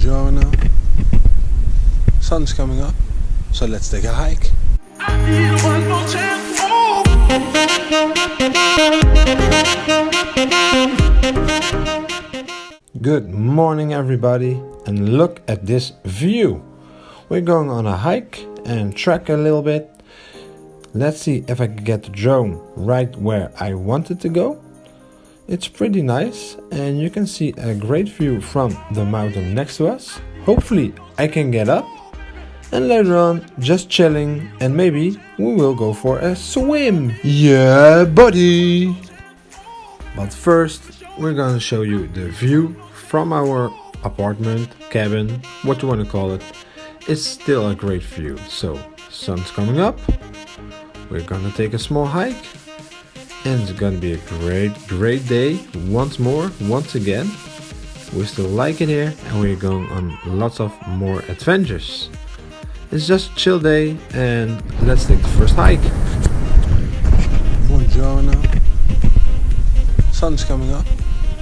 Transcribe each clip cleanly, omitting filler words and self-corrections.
Buongiorno. Sun's coming up, so let's take a hike. Good morning everybody, and look at this view. We're going on a hike and trek a little bit. Let's see if I can get the drone right where I want it to go. It's pretty nice and you can see a great view from the mountain next to us. Hopefully I can get up, and later on just chilling, and maybe we will go for a swim. Yeah buddy! But first we're gonna show you the view from our apartment, cabin, what you want to call it. It's still a great view. So sun's coming up, we're gonna take a small hike, and it's gonna be a great day once again. We still like it here, and we're going on lots of more adventures. It's just a chill day, and let's take the first hike. Buongiorno. Sun's coming up,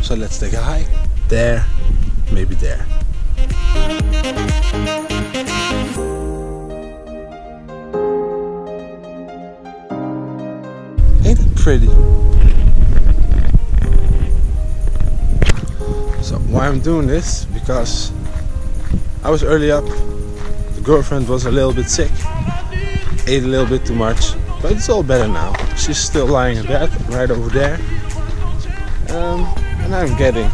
so let's take a hike. There, maybe there. Ain't it pretty? So why I'm doing this? Because I was early up. The girlfriend was a little bit sick. Ate a little bit too much, but it's all better now. She's still lying in bed right over there. And I'm getting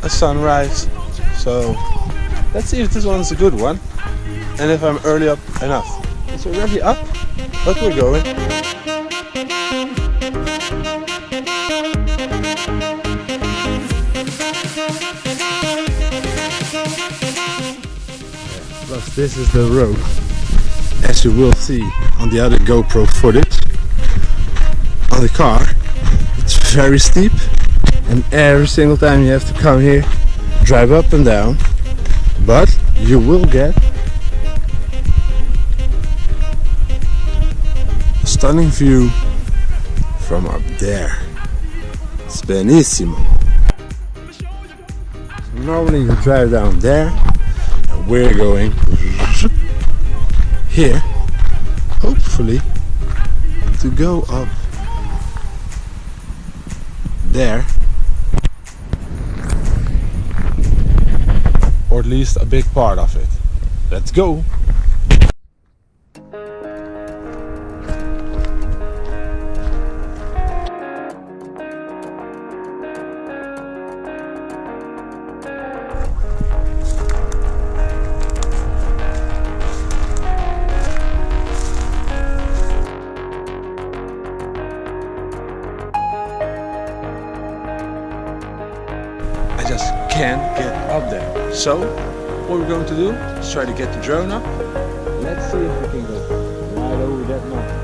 a sunrise. So let's see if this one's a good one, and if I'm early up enough. It's already up, but we're going. Plus this is the road, as you will see on the other GoPro footage on the car. It's very steep, and every single time you have to come here, drive up and down, but you will get a stunning view from up there. It's benissimo. So normally you drive down there, and we're going here, hopefully to go up there, or at least a big part of it. Let's go! I just can't get up there. So what we're going to do is try to get the drone up. Let's see if we can go right over that mountain.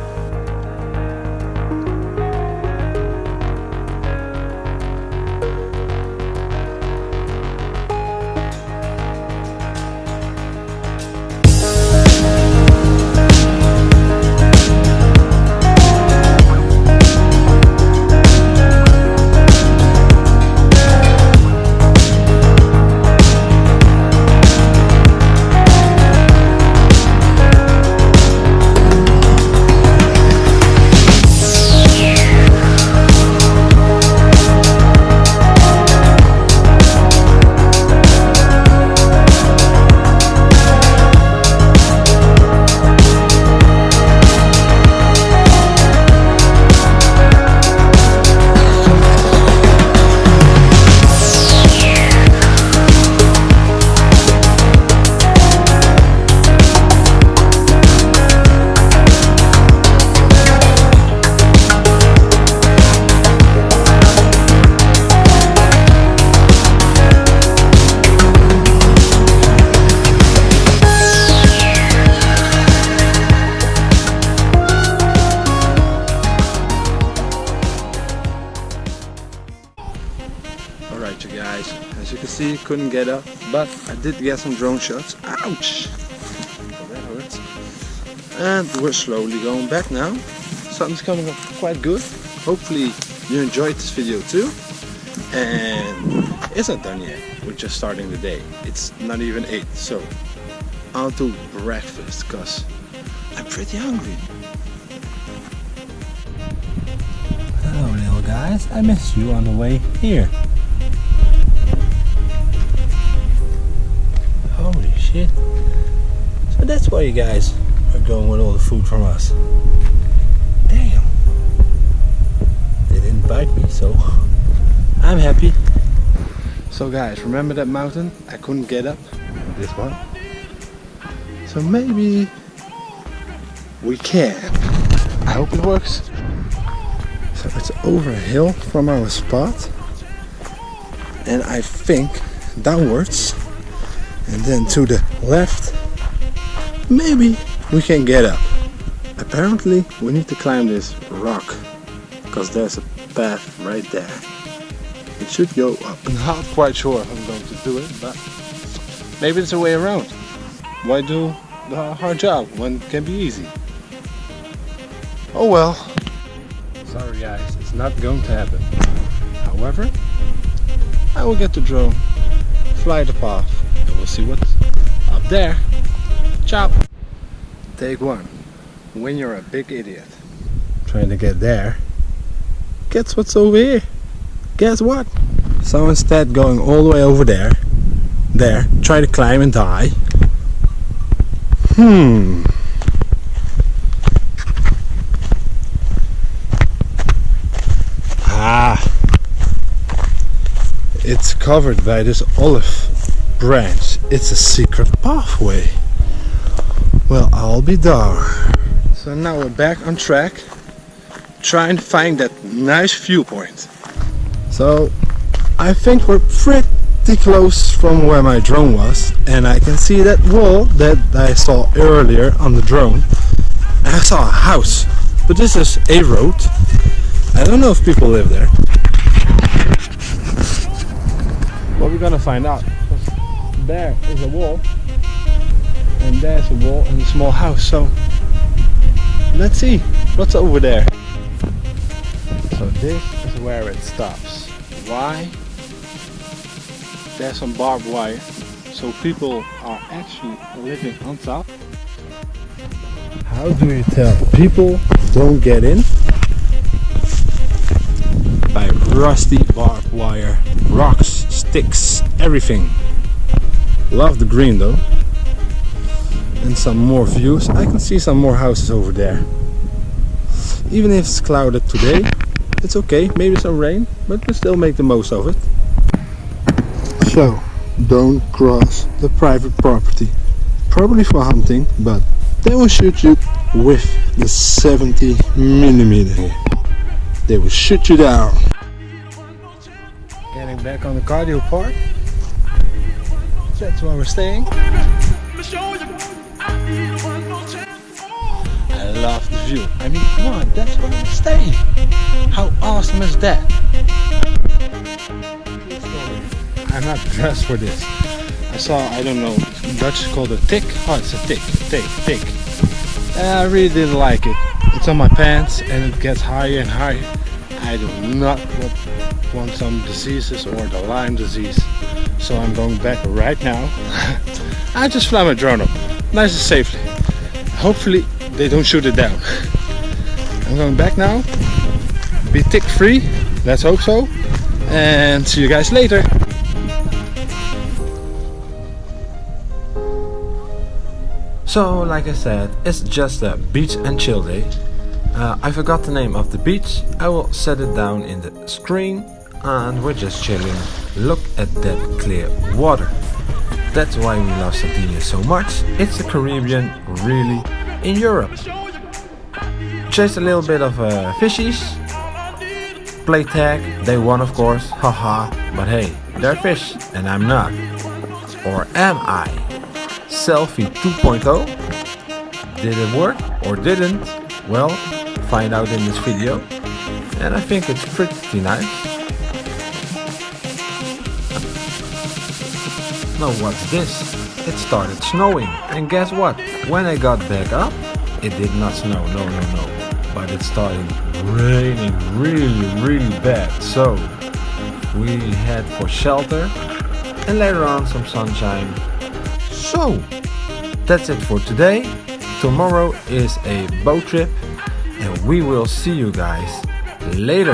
Alright you guys, as you can see, couldn't get up, but I did get some drone shots. Ouch! That hurts. And we're slowly going back now. Sun's coming up quite good. Hopefully you enjoyed this video too. And isn't done yet. We're just starting the day. It's not even 8, so I'll do breakfast because I'm pretty hungry. Hello little guys, I missed you on the way here. Holy shit. So that's why you guys are going with all the food from us. Damn. They didn't bite me, so I'm happy. So guys, remember that mountain? I couldn't get up. This one. So maybe we can. I hope it works. So it's over a hill from our spot. And I think downwards. And then to the left. Maybe we can get up. Apparently we need to climb this rock. Because there's a path right there. It should go up. I'm not quite sure if I'm going to do it, but maybe it's a way around. Why do the hard job when it can be easy? Oh well. Sorry guys, it's not going to happen. However, I will get the drone, fly the path, and we'll see what's up there. Ciao. Take 1. When you're a big idiot trying to get there, guess what's over here? Guess what? So instead going all the way over there, try to climb and die. It's covered by this olive branch. It's a secret pathway. Well, I'll be darned. So now we're back on track, trying to find that nice viewpoint. So I think we're pretty close from where my drone was, and I can see that wall that I saw earlier on the drone. And I saw a house, but this is a road. I don't know if people live there. But we're gonna find out. There is a wall, and there's a wall and a small house. So let's see what's over there. So this is where it stops. Why? There's some barbed wire, so people are actually living on top. How do you tell people don't get in? By rusty barbed wire, rocks, sticks, everything. Love the green though. And some more views. I can see some more houses over there. Even if it's clouded today, it's okay, maybe some rain, but we still make the most of it. So, don't cross the private property. Probably for hunting, but they will shoot you with the 70mm. They will shoot you down. Getting back on the cardio part. That's where we're staying. I love the view. I mean, come on, that's where we're staying. How awesome is that? I'm not dressed for this. I saw, I don't know, in Dutch it's called a tick. Oh, it's a tick. I really didn't like it. It's on my pants and it gets higher and higher. I do not want some diseases or the Lyme disease. So I'm going back right now. I just fly my drone up, nice and safely. Hopefully they don't shoot it down. I'm going back now. Be tick free, let's hope so. And see you guys later. So, like I said, it's just a beach and chill day. I forgot the name of the beach. I will set it down in the screen, and we're just chilling. Look at that clear water. That's why we love Sardinia so much. It's the Caribbean, really, in Europe. Chased a little bit of fishies. Play tag, they won of course, haha. But hey, they're fish and I'm not. Or am I? Selfie 2.0? Did it work or didn't? Well, find out in this video. And I think it's pretty nice. Now what's this? It started snowing, and guess what? When I got back up, it did not snow, no. But it started raining really bad, so we head for shelter and later on some sunshine. So that's it for today. Tomorrow is a boat trip and we will see you guys later.